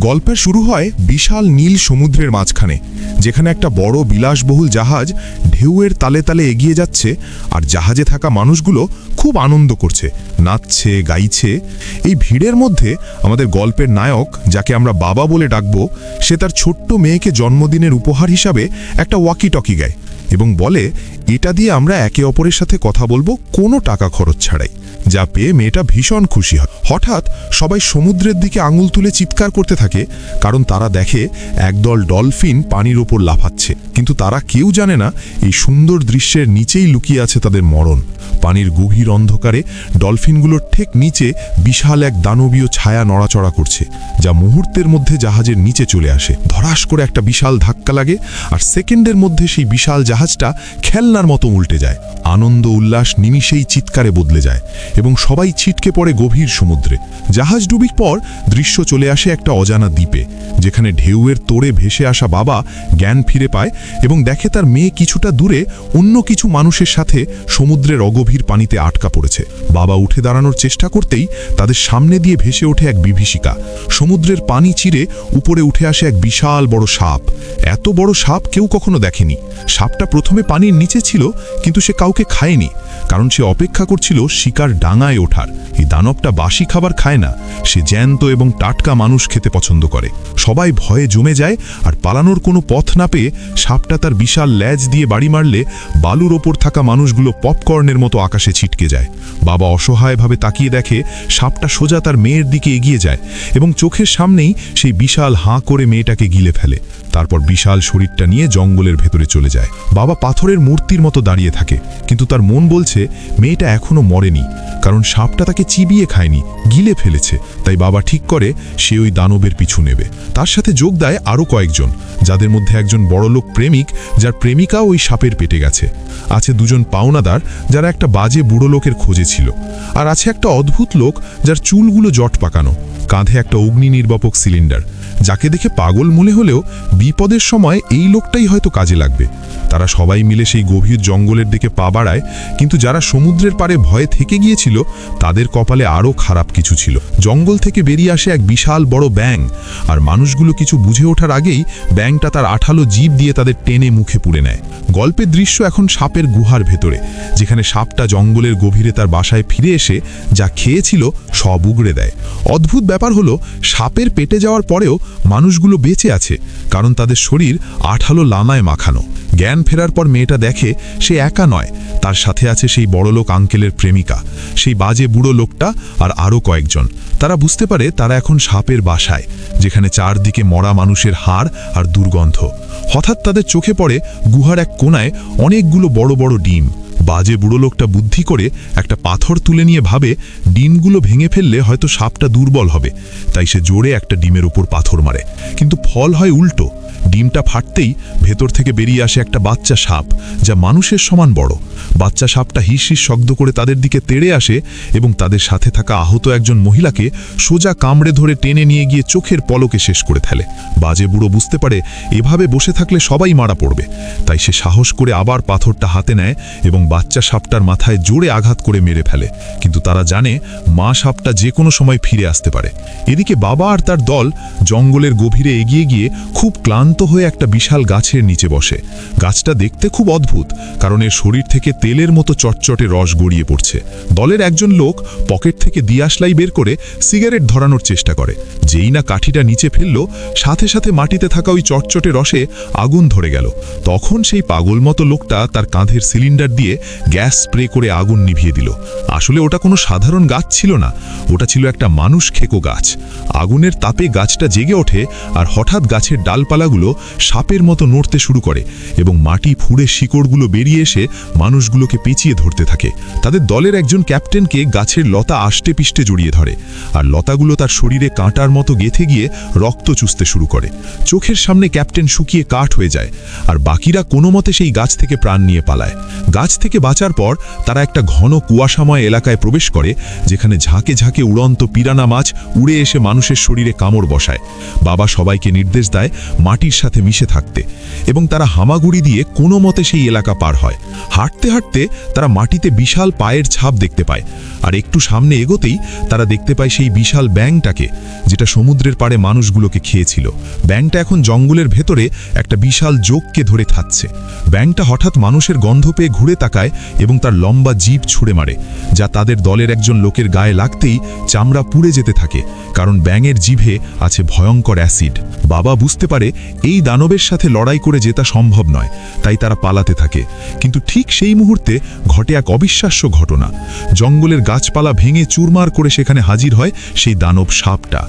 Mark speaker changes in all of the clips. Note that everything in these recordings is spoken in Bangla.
Speaker 1: গল্পের শুরু হয় বিশাল নীল সমুদ্রের মাঝখানে, যেখানে একটা বড় বিলাসবহুল জাহাজ ঢেউয়ের তালে তালে এগিয়ে যাচ্ছে, আর জাহাজে থাকা মানুষগুলো খুব আনন্দ করছে, নাচছে, গাইছে। এই ভিড়ের মধ্যে আমাদের গল্পের নায়ক, যাকে আমরা বাবা বলে ডাকবো, সে তার ছোট্ট মেয়েকে জন্মদিনের উপহার হিসাবে একটা ওয়াকি টকি গায় এবং বলে, এটা দিয়ে আমরা একে অপরের সাথে কথা বলবো কোনো টাকা খরচ ছাড়াই। যা পেয়ে মেয়েটা ভীষণ খুশি হয়। হঠাৎ সবাই সমুদ্রের দিকে আঙুল তুলে চিৎকার করতে থাকে, কারণ তারা দেখে একদল ডলফিন পানির ওপর লাফাচ্ছে। কিন্তু তারা কেউ জানে না এই সুন্দর দৃশ্যের নিচেই লুকিয়ে আছে তাদের মরণ। পানির গভীর অন্ধকারে ডলফিনগুলোর ঠিক নিচে বিশাল এক দানবীয় ছায়া নড়াচড়া করছে, যা মুহূর্তের মধ্যে জাহাজের নিচে চলে আসে। ধরাস করে একটা বিশাল ধাক্কা লাগে, আর সেকেন্ডের মধ্যে সেই বিশাল জাহাজটা খেলনার মতো উল্টে যায়। আনন্দ উল্লাস নিমিষেই চিৎকারে বদলে যায় এবং সবাই ছিটকে পড়ে গভীর সমুদ্রে। জাহাজ ডুবির পর দৃশ্য চলে আসে একটা অজানা দ্বীপে, যেখানে ঢেউয়ের তোড়ে ভেসে আসা বাবা জ্ঞান ফিরে পায় এবং দেখে তার মেয়ে কিছুটা দূরে অন্য কিছু মানুষের সাথে সমুদ্রের অগভীর পানিতে আটকা পড়েছে। বাবা উঠে দাঁড়ানোর চেষ্টা করতেই তাদের সামনে দিয়ে ভেসে ওঠে এক বিভীষিকা। সমুদ্রের পানি চিরে উপরে উঠে আসে এক বিশাল বড় সাপ। এত বড় সাপ কেউ কখনো দেখেনি। সাপটা প্রথমে পানির নিচে ছিল, কিন্তু সে কাউকে খায়নি, কারণ সে অপেক্ষা করছিল শিকার ডাঙায় ওঠার। এই দানবটা বাসি খাবার খায় না, সে জ্যান্ত এবং টাটকা মানুষ খেতে পছন্দ করে। সবাই ভয়ে জমে যায়, আর পালানোর কোনো পথ না পেয়ে সাপটা তার বিশাল ল্যাজ দিয়ে বাড়ি মারলে বালুর ওপর থাকা মানুষগুলো পপকর্নের মতো আকাশে ছিটকে যায়। বাবা অসহায়ভাবে তাকিয়ে দেখে সাপটা সোজা তার মেয়ের দিকে এগিয়ে যায় এবং চোখের সামনেই সেই বিশাল হাঁ করে মেয়েটাকে গিলে ফেলে। তারপর বিশাল শরীরটা নিয়ে জঙ্গলের ভেতরে চলে যায়। বাবা পাথরের মূর্তির মতো দাঁড়িয়ে থাকে, কিন্তু তার মন বলছে মেয়েটা এখনো মরেনি, কারণ সাপটা তাকে চিবিয়ে খায়নি, গিলে ফেলেছে। তাই বাবা ঠিক করে সে ওই দানবের পিছু নেবে। তার সাথে যোগ দেয় আরও কয়েকজন, যাদের মধ্যে একজন বড়লোক প্রেমিক, যার প্রেমিকা ওই সাপের পেটে গেছে। আছে দুজন পাওনাদার, যারা একটা বাজে বুড়ো লোকের খোঁজে ছিল। আর আছে একটা অদ্ভুত লোক, যার চুলগুলো জট পাকানো, কাঁধে একটা অগ্নি নির্বাপক সিলিন্ডার, যাকে দেখে পাগল মনে হলেও বিপদের সময় এই লোকটাই হয়তো কাজে লাগবে। তারা সবাই মিলে সেই গভীর জঙ্গলের দিকে পা বাড়ায়, কিন্তু যারা সমুদ্রের পাড়ে ভয়ে থেকে গিয়েছিল তাদের কপালে আরও খারাপ কিছু ছিল। জঙ্গল থেকে বেরিয়ে আসে এক বিশাল বড় ব্যাঙ, আর মানুষগুলো কিছু বুঝে ওঠার আগেই ব্যাঙটা তার আঠালো জিভ দিয়ে তাদের টেনে মুখে পুড়ে নেয়। গল্পের দৃশ্য এখন সাপের গুহার ভেতরে, যেখানে সাপটা জঙ্গলের গভীরে তার বাসায় ফিরে এসে যা খেয়েছিল সব উগড়ে দেয়। অদ্ভুত ব্যাপার হলো, সাপের পেটে যাওয়ার পরেও মানুষগুলো বেঁচে আছে, কারণ তাদের শরীর আঠালো লামায় মাখানো। জ্ঞান ফেরার পর মেয়েটা দেখে সে একা নয়, তার সাথে আছে সেই বড়লোক আঙ্কেলের প্রেমিকা, সেই বাজে বুড়ো লোকটা, আর আরও কয়েকজন। তারা বুঝতে পারে তারা এখন সাপের বাসায়, যেখানে চারদিকে মরা মানুষের হাড় আর দুর্গন্ধ। হঠাৎ তাদের চোখে পড়ে গুহার এক কোণায় অনেকগুলো বড় বড় ডিম। বাজে বুড়ো লোকটা বুদ্ধি করে একটা পাথর তুলে নিয়ে ভাবে ডিমগুলো ভেঙে ফেললে হয়তো সাপটা দুর্বল হবে, তাই সে জোরে একটা ডিমের উপর পাথর মারে, কিন্তু ফল হয় উল্টো। ডিমটা ফাটতেই ভেতর থেকে বেরিয়ে আসে একটা বাচ্চা সাপ, যা মানুষের সমান বড়। বাচ্চা সাপটা হিস হিস শব্দ করে তাদের দিকে তেড়ে আসে এবং তাদের সাথে থাকা আহত একজন মহিলাকে সোজা কামড়ে ধরে টেনে নিয়ে গিয়ে চোখের পলকে শেষ করে ফেলে। বাজে বুড়ো বুঝতে পারে এভাবে বসে থাকলে সবাই মারা পড়বে, তাই সে সাহস করে আবার পাথরটা হাতে নেয় এবং বাচ্চা সাপটার মাথায় জোরে আঘাত করে মেরে ফেলে। কিন্তু তারা জানে মা সাপটা যে কোনো সময় ফিরে আসতে পারে। এদিকে বাবা আর তার দল জঙ্গলের গভীরে এগিয়ে গিয়ে খুব ক্লান্ত হয়ে একটা বিশাল গাছের নিচে বসে। গাছটা দেখতে খুব অদ্ভুত, কারণ এর শরীর থেকে তেলের মতো চটচটে রস গড়িয়ে পড়ছে। দলের একজন লোক পকেট থেকে দিয়াশলাই বের করে সিগারেট ধরানোর চেষ্টা করে। যেই না কাঠিটা নিচে ফেলল, সাথে সাথে মাটিতে থাকা ওই চটচটে রসে আগুন ধরে গেল। তখন সেই পাগল মতো লোকটা তার কাঁধের সিলিন্ডার দিয়ে গ্যাস স্প্রে করে আগুন নিভিয়ে দিল। আসলে ওটা কোনো সাধারণ গাছ ছিল না, ওটা ছিল একটা মানুষ খেকো গাছ। আগুনের তাপে গাছটা জেগে ওঠে, আর হঠাৎ গাছের ডালপালাগুলো সাপের মতো নড়তে শুরু করে এবং মাটি ফুঁড়ে শিকড়গুলো বেরিয়ে এসে মানুষগুলোকে পেঁচিয়ে ধরতে থাকে। তাদের দলের একজন ক্যাপ্টেনকে গাছের লতা আষ্টে পিষ্টে জড়িয়ে ধরে, আর লতাগুলো তার শরীরে কাঁটার মতো গেঁথে গিয়ে রক্ত চুষতে শুরু করে। চোখের সামনে ক্যাপ্টেন শুকিয়ে কাঠ হয়ে যায়, আর বাকিরা কোনো মতে সেই গাছ থেকে প্রাণ নিয়ে পালায়। গাছ থেকে বাঁচার পর তারা একটা ঘন কুয়াশাময় এলাকায় প্রবেশ করে, যেখানে ঝাঁকে ঝাঁকে উড়ন্ত পিরানা মাছ উড়ে এসে মানুষের শরীরে কামড় বসায়। বাবা সবাইকে নির্দেশ দেয় মাটির সাথে মিশে থাকতে, এবং তারা হামাগুড়ি দিয়ে কোনো মতে সেই এলাকা পার হয়। হাঁটতে হাঁটতে তারা মাটিতে বিশাল পায়ের ছাপ দেখতে পায়, আর একটু সামনে এগোতেই তারা দেখতে পায় সেই বিশাল ব্যাঙটাকে, যেটা সমুদ্রের পাড়ে মানুষগুলোকে খেয়েছিল। ব্যাঙটা এখন জঙ্গলের ভেতরে একটা বিশাল জোককে ধরে খাচ্ছে। ব্যাঙটা হঠাৎ মানুষের গন্ধ পেয়ে ঘুরে তাকায় এবং তার লম্বা জিভ ছুঁড়ে মারে, যা তাদের দলের একজন লোকের গায়ে লাগতেই চামড়া পুড়ে যেতে থাকে, কারণ ব্যাঙের জিভে আছে ভয়ঙ্কর অ্যাসিড। বাবা বুঝতে পারে এই দানবের সাথে লড়াই করে জেতা সম্ভব নয়, তাই তারা পালাতে থাকে। কিন্তু ঠিক সেই মুহূর্তে ঘটে এক অবিশ্বাস্য ঘটনা। জঙ্গলের গাছপালা ভেঙে চুরমার করে সেখানে হাজির হয় সেই দানব সাপটা।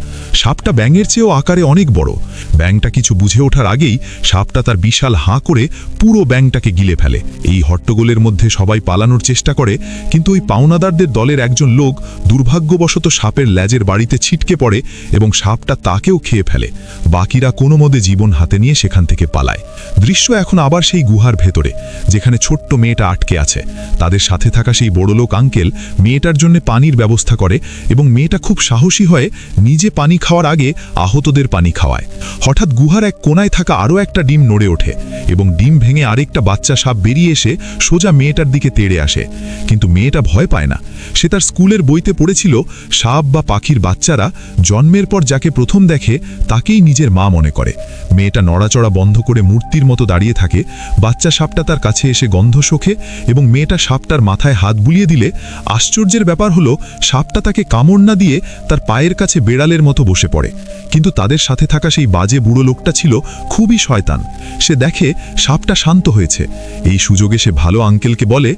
Speaker 1: সাপটা ব্যাঙের চেয়েও আকারে অনেক বড়। ব্যাঙটা কিছু বুঝে ওঠার আগেই সাপটা তার বিশাল হাঁ করে পুরো ব্যাঙটাকে গিলে ফেলে। এই হট্টগোলের মধ্যে সবাই পালানোর চেষ্টা করে, কিন্তু ওই পাওনাদারদের দলের একজন লোক দুর্ভাগ্যবশত সাপের ল্যাজের বাড়িতে ছিটকে পড়ে এবং সাপটা তাকেও খেয়ে ফেলে। বাকিরা কোনো মতে জীবন হাতে নিয়ে সেখান থেকে পালায়। দৃশ্য এখন আবার সেই গুহার ভেতরে, যেখানে ছোট্ট মেয়েটা আটকে আছে। তাদের সাথে থাকা সেই বড়লোক আঙ্কেল মেয়েটার জন্য পানির ব্যবস্থা করে, এবং মেয়েটা খুব সাহসী হয়ে নিজে পানি খাওয়ার আগে আহতদের পানি খাওয়ায়। হঠাৎ গুহার এক কোনায় থাকা আরও একটা ডিম নড়ে ওঠে, এবং ডিম ভেঙে আরেকটা বাচ্চা সাপ বেরিয়ে এসে সোজা মেয়েটার দিকে তেড়ে আসে। কিন্তু মেয়েটা ভয় পায় না। সে তার স্কুলের বইতে পড়েছিল সাপ বা পাখির বাচ্চারা জন্মের পর যাকে প্রথম দেখে তাকেই নিজের মা মনে করে। মেয়েটা নড়াচড়া বন্ধ করে মূর্তির মতো দাঁড়িয়ে থাকে। বাচ্চা সাপটা তার কাছে এসে গন্ধ শোকে, এবং মেয়েটা সাপটার মাথায় হাত বুলিয়ে দিলে আশ্চর্যের ব্যাপার হলো সাপটা তাকে কামড় না দিয়ে তার পায়ের কাছে বেড়ালের মতো বসে পড়ে। কিন্তু তাদের সাথে থাকা সেই বাজে বুড়ো লোকটা ছিল খুবই শয়তান। সে দেখে সাপটা শান্ত হয়েছে। এই সুযোগে সে ভালো আঙ্কেলকে বলে,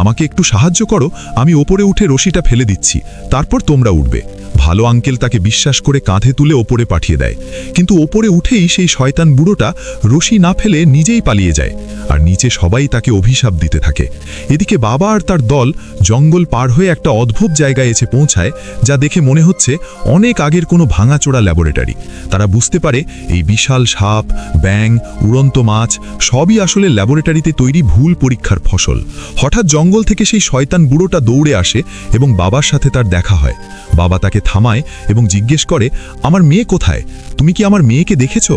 Speaker 1: আমাকে একটু সাহায্য করো, আমি ওপরে উঠে রশিটা ফেলে দিচ্ছি, তারপর তোমরা উঠবে। ভালো আঙ্কেল তাকে বিশ্বাস করে কাঁধে তুলে ওপরে পাঠিয়ে দেয়। কিন্তু ওপরে উঠেই সেই শয়তান বুড়োটা রশি না ফেলে নিজেই পালিয়ে যায়, আর নিচে সবাই তাকে অভিশাপ দিতে থাকে। এদিকে বাবা আর তার দল জঙ্গল পার হয়ে একটা অদ্ভুত জায়গায় এসে পৌঁছায়, যা দেখে মনে হচ্ছে অনেক আগের কোনো ভাঙাচোরা ল্যাবরেটরি। তারা বুঝতে পারে এই বিশাল সাপ, ব্যাঙ, উড়ন্ত মাছ সবই আসলে ল্যাবরেটরিতে তৈরি ভুল পরীক্ষার ফসল। হঠাৎ জঙ্গল থেকে সেই শয়তান বুড়োটা দৌড়ে আসে এবং বাবার সাথে তার দেখা হয়। বাবা তাকে থামায় এবং জিজ্ঞেস করে, আমার মেয়ে কোথায়? তুমি কি আমার মেয়েকে দেখেছ?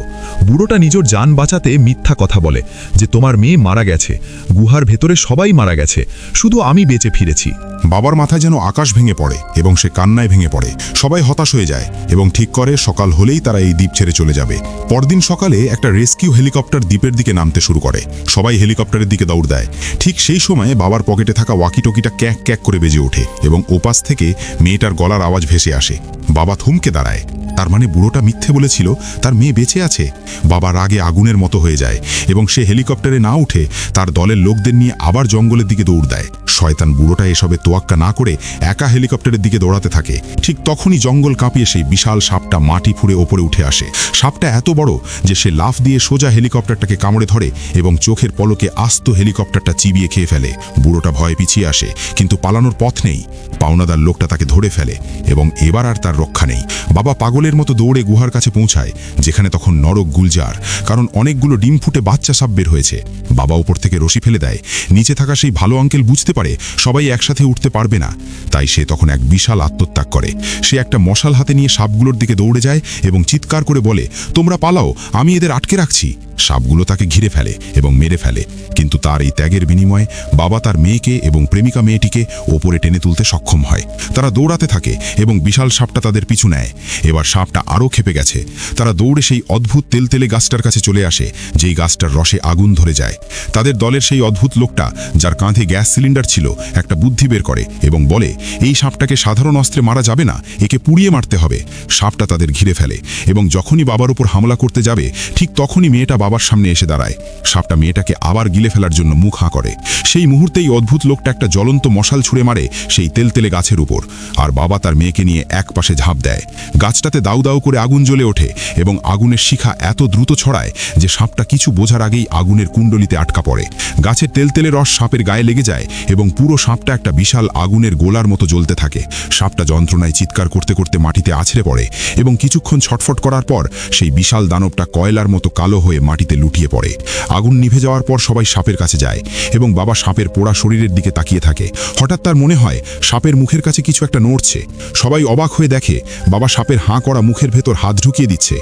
Speaker 1: বুড়োটা নিজের জান বাঁচাতে মিথ্যা কথা বলে যে তোমার মেয়ে মারা গেছে, গুহার ভেতরে সবাই মারা গেছে, শুধু আমি বেঁচে ফিরেছি।
Speaker 2: বাবার মাথায় যেন আকাশ ভেঙে পড়ে এবং সে কান্নায় ভেঙে পড়ে। সবাই হতাশ হয়ে যায় এবং ঠিক করে সকাল হলেই তারা এই দ্বীপ ছেড়ে চলে যাবে। পরদিন সকালে একটা রেস্কিউ হেলিকপ্টার দ্বীপের দিকে নামতে শুরু করে। সবাই হেলিকপ্টারের দিকে দৌড় দেয়। ঠিক সেই সময়ে বাবার পকেটে থাকা ওয়াকিটকিটা ক্যাক ক্যাক করে বেজে ওঠে এবং ওপাশ থেকে মেয়েটার গলার আওয়াজ ভেসে আসে। বাবা থমকে দাঁড়ায়। তার মানে বুড়োটা মিথ্যে বলেছিল, তার মেয়ে বেঁচে আছে। বাবা রাগে আগুনের মতো হয়ে যায় এবং সে হেলিকপ্টারে না উঠে তার দলের লোকদের নিয়ে আবার জঙ্গলের দিকে দৌড় দেয়। শয়তান বুড়োটা এসবে তোয়াক্কা না করে একা হেলিকপ্টারের দিকে দৌড়াতে থাকে। ঠিক তখনই জঙ্গল কাঁপিয়ে সেই বিশাল সাপটা মাটি ফুঁড়ে ওপরে উঠে আসে। সাপটা এত বড় যে সে লাফ দিয়ে সোজা হেলিকপ্টারটাকে কামড়ে ধরে এবং চোখের পলকে আস্ত হেলিকপ্টারটা চিবিয়ে খেয়ে ফেলে। বুড়োটা ভয়ে পিছিয়ে আসে, কিন্তু পালানোর পথ নেই। পাওনাদার লোকটা তাকে ধরে ফেলে এবং এবার আর তার রক্ষা নেই। বাবা পাগলের মতো দৌড়ে গুহার কাছে পৌঁছায়, যেখানে তখন নরক গুলজার, কারণ অনেকগুলো ডিম ফুটে বাচ্চা সাপ বের হয়েছে। বাবা উপর থেকে রশি ফেলে দেয়। নিচে থাকা সেই ভালো আঙ্কেল বুঝতে পারে সবাই একসাথে উঠতে পারবে না, তাই সে তখন এক বিশাল আত্মত্যাগ করে। সে একটা মশাল হাতে নিয়ে সাপগুলোর দিকে দৌড়ে যায় এবং চিৎকার করে বলে, তোমরা পালাও, আমি এদের আটকে রাখছি। সাপগুলো তাকে ঘিরে ফেলে এবং মেরে ফেলে, কিন্তু তার এই ত্যাগের বিনিময়ে বাবা তার মেয়েকে এবং প্রেমিকা মেয়েটিকে ওপরে টেনে তুলতে সক্ষম হয়। তারা দৌড়াতে থাকে এবং বিশাল সাপটা তাদের পিছু নেয়। এবার সাপটা আরও ক্ষেপে গেছে। তারা দৌড়ে সেই অদ্ভুত তেলতেলে গাছটার কাছে চলে আসে, যেই গাছটার রসে আগুন ধরে যায়। তাদের দলের সেই অদ্ভুত লোকটা, যার কাঁধে গ্যাস সিলিন্ডার ছিল, একটা বুদ্ধি বের করে এবং বলে, এই সাপটাকে সাধারণ অস্ত্রে মারা যাবে না, একে পুড়িয়ে মারতে হবে। সাপটা তাদের ঘিরে ফেলে এবং যখনই বাবার উপর হামলা করতে যাবে, ঠিক তখনই মেয়েটা বাবার সামনে এসে দাঁড়ায়। সাপটা মেয়েটাকে আবার গিলে ফেলার জন্য মুখ হাঁ করে। সেই মুহূর্তেই অদ্ভুত লোকটা একটা জ্বলন্ত মশাল ছুঁড়ে মারে সেই তেলতেলে গাছের উপর, আর বাবা তার মেয়েকে নিয়ে এক পাশে ঝাঁপ দেয়। গাছটাতে দাউ দাউ করে আগুন জ্বলে ওঠে এবং আগুনের শিখা এত দ্রুত ছড়ায় যে সাপটা কিছু বোঝার আগেই আগুনের কুণ্ডলিতে আটকা পড়ে। গাছের তেলতেলে রস সাপের গায়ে লেগে যায় এবং পুরো সাপটা একটা বিশাল আগুনের গোলার মতো জ্বলতে থাকে। সাপটা যন্ত্রণায় চিৎকার করতে করতে মাটিতে আছড়ে পড়ে এবং কিছুক্ষণ ছটফট করার পর সেই বিশাল দানবটা কয়লার মতো কালো হয়ে মাটি মাটিতে লুটিয়ে পড়ে। আগুন নিভে যাওয়ার পর সবাই সাপের কাছে যায় এবং বাবা সাপের পোড়া শরীরের দিকে তাকিয়ে থাকে। হঠাৎ তার মনে হয় সাপের মুখের কাছে কিছু একটা নড়ছে। সবাই অবাক হয়ে দেখে বাবা সাপের হাঁ করা মুখের ভেতর হাত ঢুকিয়ে দিচ্ছে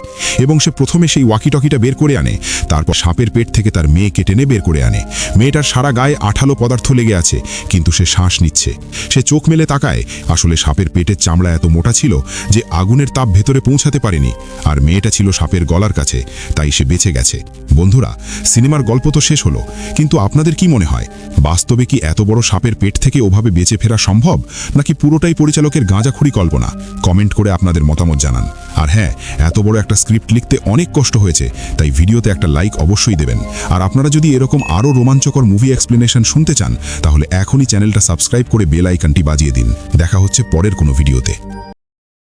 Speaker 2: এবং সে প্রথমে সেই ওয়াকিটকিটা বের করে আনে, তারপর সাপের পেট থেকে তার মেয়েকে টেনে বের করে আনে। মেয়েটার সারা গায়ে আঠালো পদার্থ লেগে আছে, কিন্তু সে শ্বাস নিচ্ছে। সে চোখ মেলে তাকায়, আসলে সাপের পেটের চামড়া এত মোটা ছিল যে আগুনের তাপ ভেতরে পৌঁছাতে পারেনি, আর মেয়েটা ছিল সাপের গলার কাছে, তাই সে বেঁচে গেছে। বন্ধুরা, সিনেমার গল্প তো শেষ হলো, কিন্তু আপনাদের কি মনে হয় বাস্তবে কি এত বড় সাপের পেট থেকে ওভাবে বেঁচে ফেরা সম্ভব, নাকি পুরোটাই পরিচালকের গাঁজাখুরি কল্পনা? কমেন্ট করে আপনাদের মতামত জানান। আর হ্যাঁ, এত বড় একটা স্ক্রিপ্ট লিখতে অনেক কষ্ট হয়েছে, তাই ভিডিওতে একটা লাইক অবশ্যই দেবেন। আর আপনারা যদি এরকম আরও রোমাঞ্চকর মুভি এক্সপ্লেনেশন শুনতে চান, তাহলে এখনই চ্যানেলটা সাবস্ক্রাইব করে বেল আইকনটি বাজিয়ে দিন। দেখা হচ্ছে পরের কোনো ভিডিওতে।